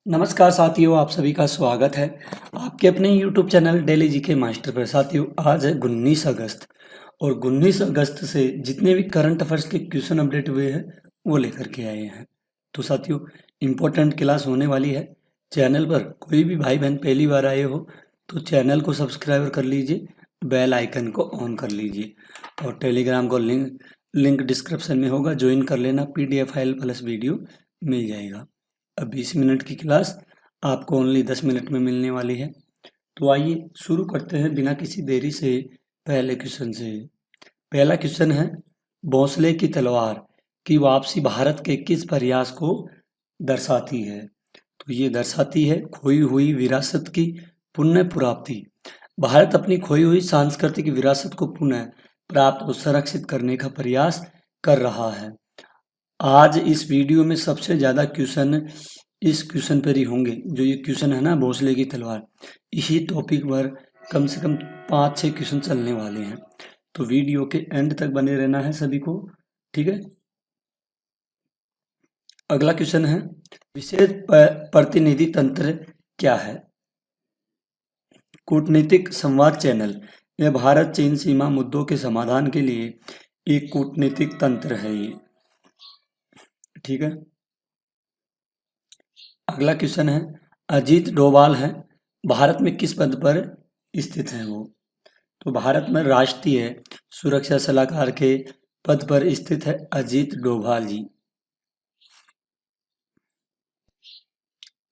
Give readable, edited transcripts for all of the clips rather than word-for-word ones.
नमस्कार साथियों, आप सभी का स्वागत है आपके अपने YouTube channel daily GK master पर। साथियों, आज है 19 अगस्त और 19 अगस्त से जितने भी करंट अफेयर्स के क्वेश्चन अपडेट हुए हैं वो लेकर के आए हैं। तो साथियों, इम्पोर्टेंट क्लास होने वाली है। चैनल पर कोई भी भाई बहन पहली बार आए हो तो चैनल को सब्सक्राइब कर लीजिए, बेल आइकन को ऑन कर लीजिए और टेलीग्राम को लिंक डिस्क्रिप्शन में होगा, ज्वाइन कर लेना। PDF फाइल प्लस वीडियो मिल जाएगा। अब 20 मिनट की क्लास आपको ओनली 10 मिनट में मिलने वाली है। तो आइए शुरू करते हैं बिना किसी देरी से पहले क्वेश्चन से। पहला क्वेश्चन है, भोंसले की तलवार की वापसी भारत के किस प्रयास को दर्शाती है? तो ये दर्शाती है खोई हुई विरासत की पुनः प्राप्ति। भारत अपनी खोई हुई सांस्कृतिक विरासत को पुनः प्राप्त और संरक्षित करने का प्रयास कर रहा है। आज इस वीडियो में सबसे ज़्यादा क्वेश्चन इस क्वेश्चन पर ही होंगे। जो ये क्वेश्चन है ना, भोंसले की तलवार, इसी टॉपिक पर कम से कम 5-6 क्वेश्चन चलने वाले हैं। तो वीडियो के एंड तक बने रहना है सभी को, ठीक है। अगला क्वेश्चन है, विशेष प्रतिनिधि तंत्र क्या है? कूटनीतिक संवाद चैनल। यह भारत चीन सीमा मुद्दों के समाधान के लिए एक कूटनीतिक तंत्र है ये, ठीक है। अगला क्वेश्चन है, अजीत डोभाल है, भारत में किस पद पर स्थित है वो? तो भारत में राष्ट्रीय सुरक्षा सलाहकार के पद पर स्थित है अजीत डोभाल जी।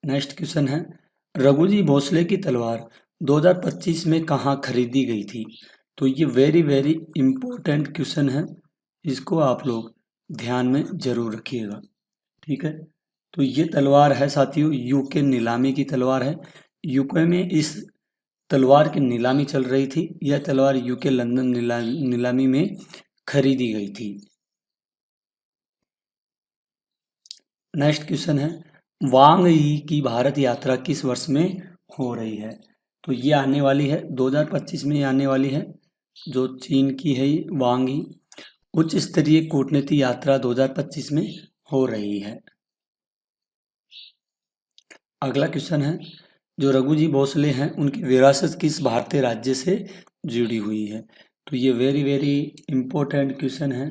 नेक्स्ट क्वेश्चन है, रघुजी भोसले की तलवार 2025 में कहाँ खरीदी गई थी? तो ये वेरी वेरी इंपॉर्टेंट क्वेश्चन है, इसको आप लोग ध्यान में जरूर रखिएगा, ठीक है। तो ये तलवार है साथियों यूके नीलामी की तलवार है। यूके में इस तलवार की नीलामी चल रही थी। यह तलवार यूके लंदन नीलामी में खरीदी गई थी। नेक्स्ट क्वेश्चन है, वांग यी की भारत यात्रा किस वर्ष में हो रही है? तो ये आने वाली है 2025 में आने वाली है। जो चीन की है वांग यी, उच्च स्तरीय कूटनीति यात्रा 2025 में हो रही है। अगला क्वेश्चन है, जो रघुजी भोसले हैं उनकी विरासत किस भारतीय राज्य से जुड़ी हुई है? तो ये वेरी वेरी इंपॉर्टेंट क्वेश्चन है।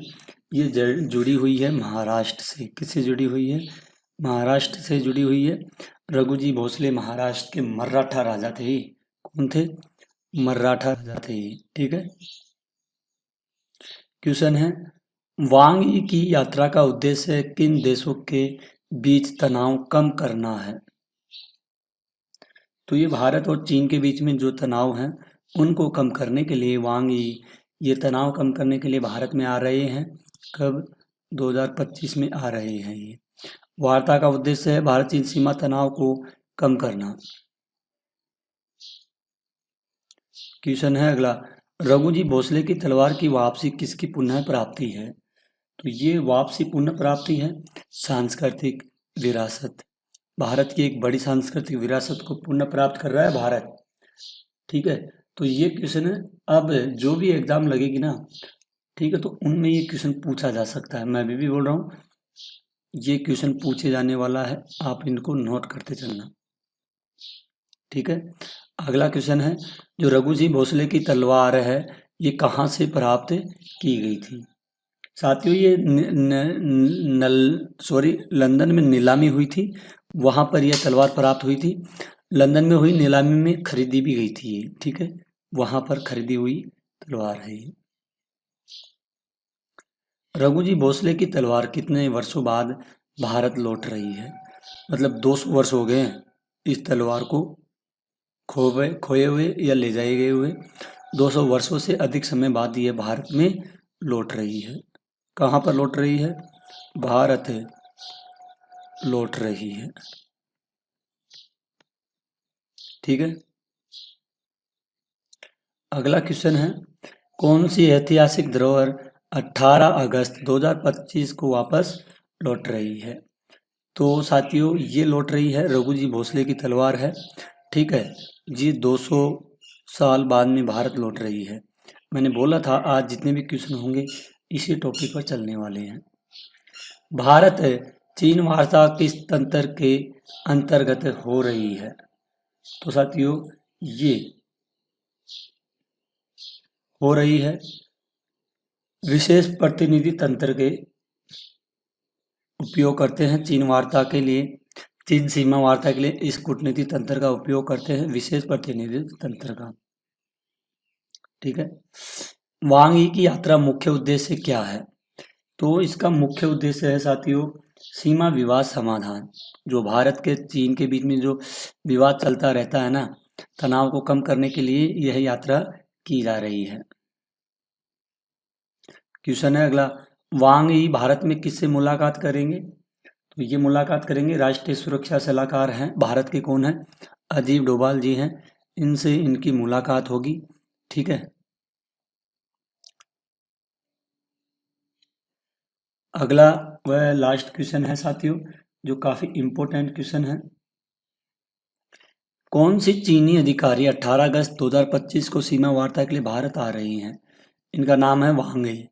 ये जुड़ी हुई है महाराष्ट्र से। किससे जुड़ी हुई है? महाराष्ट्र से जुड़ी हुई है। रघुजी भोसले महाराष्ट्र के मराठा राजा थे। कौन थे? मराठा राजा थे, ठीक है। क्वेश्चन है, वांग यी की यात्रा का उद्देश्य किन देशों के बीच तनाव कम करना है? तो ये भारत और चीन के बीच में जो तनाव हैं उनको कम करने के लिए वांग यी ये तनाव कम करने के लिए भारत में आ रहे हैं। कब? 2025 में आ रहे हैं ये। वार्ता का उद्देश्य है भारत चीन सीमा तनाव को कम करना। क्वेश्चन है अगला, रघुजी भोसले की तलवार की वापसी किसकी पुनः प्राप्ति है? तो ये वापसी पुनः प्राप्ति है सांस्कृतिक विरासत। भारत की एक बड़ी सांस्कृतिक विरासत को पुनः प्राप्त कर रहा है भारत, ठीक है। तो ये क्वेश्चन है, अब जो भी एग्जाम लगेगी ना, ठीक है, तो उनमें ये क्वेश्चन पूछा जा सकता है। मैं अभी भी बोल रहा हूँ ये क्वेश्चन पूछे जाने वाला है, आप इनको नोट करते चलना, ठीक है। अगला क्वेश्चन है, जो रघुजी भोसले की तलवार है ये कहाँ से प्राप्त की गई थी? साथियों ये लंदन में नीलामी हुई थी, वहां पर यह तलवार प्राप्त हुई थी। लंदन में हुई नीलामी में खरीदी भी गई थी ये, ठीक है। वहां पर खरीदी हुई तलवार है ये। रघुजी भोसले की तलवार कितने वर्षों बाद भारत लौट रही है? मतलब 200 वर्ष हो गए हैं इस तलवार को खोए हुए या ले जाए गए हुए। 200 वर्षों से अधिक समय बाद ये भारत में लौट रही है। कहाँ पर लौट रही है? भारत लौट रही है, ठीक है। अगला क्वेश्चन है, कौन सी ऐतिहासिक धरोहर 18 अगस्त 2025 को वापस लौट रही है? तो साथियों ये लौट रही है रघुजी भोसले की तलवार है, ठीक है। जी 200 साल बाद में भारत लौट रही है। मैंने बोला था आज जितने भी क्वेश्चन होंगे इसी टॉपिक पर चलने वाले हैं। भारत चीन वार्ता किस तंत्र के अंतर्गत हो रही है? तो साथियों ये हो रही है विशेष प्रतिनिधि तंत्र के उपयोग करते हैं चीन वार्ता के लिए, चीन सीमा वार्ता के लिए इस कूटनीति तंत्र का उपयोग करते हैं, विशेष प्रतिनिधि तंत्र का। ठीक है। वांग यी की यात्रा मुख्य उद्देश्य क्या है? तो इसका मुख्य उद्देश्य है साथियों सीमा विवाद समाधान। जो भारत के चीन के बीच में जो विवाद चलता रहता है ना, तनाव को कम करने के लिए यह यात्रा की जा रही है। क्वेश्चन है अगला, वांग यी भारत में किससे मुलाकात करेंगे? तो ये मुलाकात करेंगे राष्ट्रीय सुरक्षा सलाहकार हैं भारत के, कौन है? अजीत डोभाल जी हैं, इनसे इनकी मुलाकात होगी। ठीक है। अगला वह लास्ट क्वेश्चन है साथियों जो काफी इंपॉर्टेंट क्वेश्चन है। कौन सी चीनी अधिकारी 18 अगस्त 2025 को सीमा वार्ता के लिए भारत आ रही हैं? इनका नाम है वांग यी।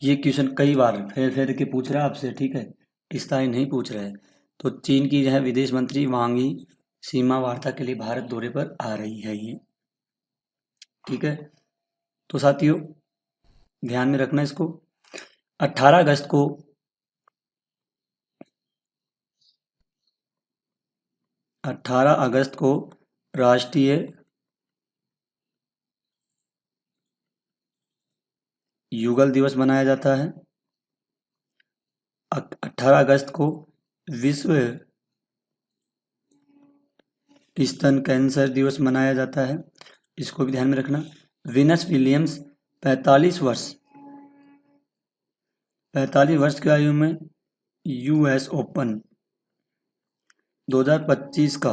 ये क्वेश्चन कई बार फेर फेर के पूछ रहा है आपसे। ठीक है, स्थायी नहीं पूछ रहे। तो चीन की है विदेश मंत्री वांग यी सीमा वार्ता के लिए भारत दौरे पर आ रही है ये। ठीक है। तो साथियों ध्यान में रखना इसको। 18 अगस्त को राष्ट्रीय युगल दिवस मनाया जाता है। 18 अगस्त को विश्व स्तन कैंसर दिवस मनाया जाता है, इसको भी ध्यान में रखना। वीनस विलियम्स 45 वर्ष की आयु में यूएस ओपन 2025 का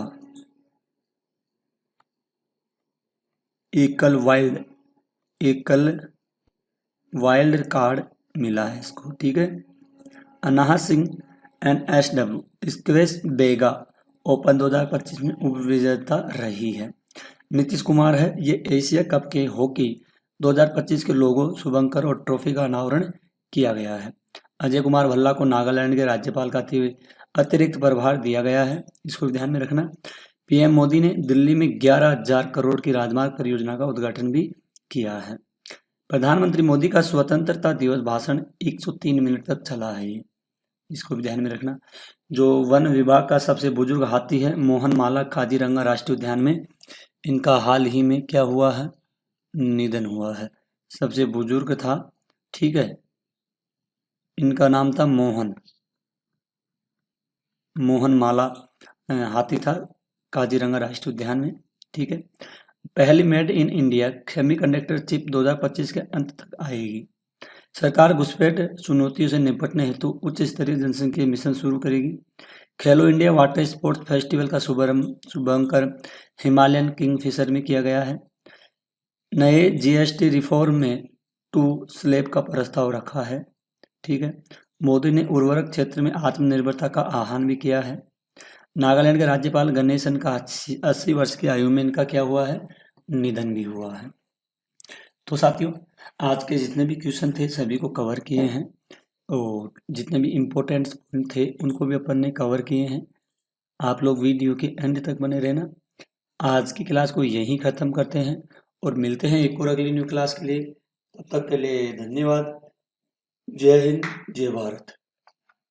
एकल वाइल्ड रिकॉर्ड मिला है इसको। ठीक है। अनाहत सिंह NSW स्क्वैश बेगा ओपन 2025 में उपविजेता रही है। नीतीश कुमार है, ये एशिया कप के हॉकी 2025 के लोगो शुभंकर और ट्रॉफी का अनावरण किया गया है। अजय कुमार भल्ला को नागालैंड के राज्यपाल का अतिरिक्त प्रभार दिया गया है, इसको ध्यान में रखना। पीएम मोदी ने दिल्ली में 11,000 करोड़ की राजमार्ग परियोजना का उद्घाटन भी किया है। प्रधानमंत्री मोदी का स्वतंत्रता दिवस भाषण 103 मिनट तक चला है ये, इसको भी ध्यान में रखना। जो वन विभाग का सबसे बुजुर्ग हाथी है मोहन माला काजीरंगा राष्ट्रीय उद्यान में, इनका हाल ही में क्या हुआ है? निधन हुआ है। सबसे बुजुर्ग था। ठीक है, इनका नाम था मोहन माला हाथी था काजीरंगा राष्ट्रीय उद्यान में। ठीक है। पहली made in India semiconductor chip 2025 के अंत तक आएगी। सरकार घुसपैठ चुनौतियों से निपटने हेतु उच्च स्तरीय जनसंख्या मिशन शुरू करेगी। खेलो इंडिया वाटर स्पोर्ट्स फेस्टिवल का शुभारंभ हिमालयन किंगफिशर में किया गया है। नए जीएसटी रिफॉर्म में 2 स्लैब का प्रस्ताव रखा है। ठीक है। मोदी ने उर्वरक क्षेत्र में आत्मनिर्भरता का आह्वान भी किया है। नागालैंड के राज्यपाल गणेशन का 80 वर्ष की आयु में इनका क्या हुआ है? निधन भी हुआ है। तो साथियों आज के जितने भी क्वेश्चन थे सभी को कवर किए हैं और जितने भी इम्पोर्टेंट थे उनको भी अपन ने कवर किए हैं। आप लोग वीडियो के एंड तक बने रहना। आज की क्लास को यहीं ख़त्म करते हैं और मिलते हैं एक और अगली न्यू क्लास के लिए। तब तक के लिए धन्यवाद। जय हिंद, जय भारत।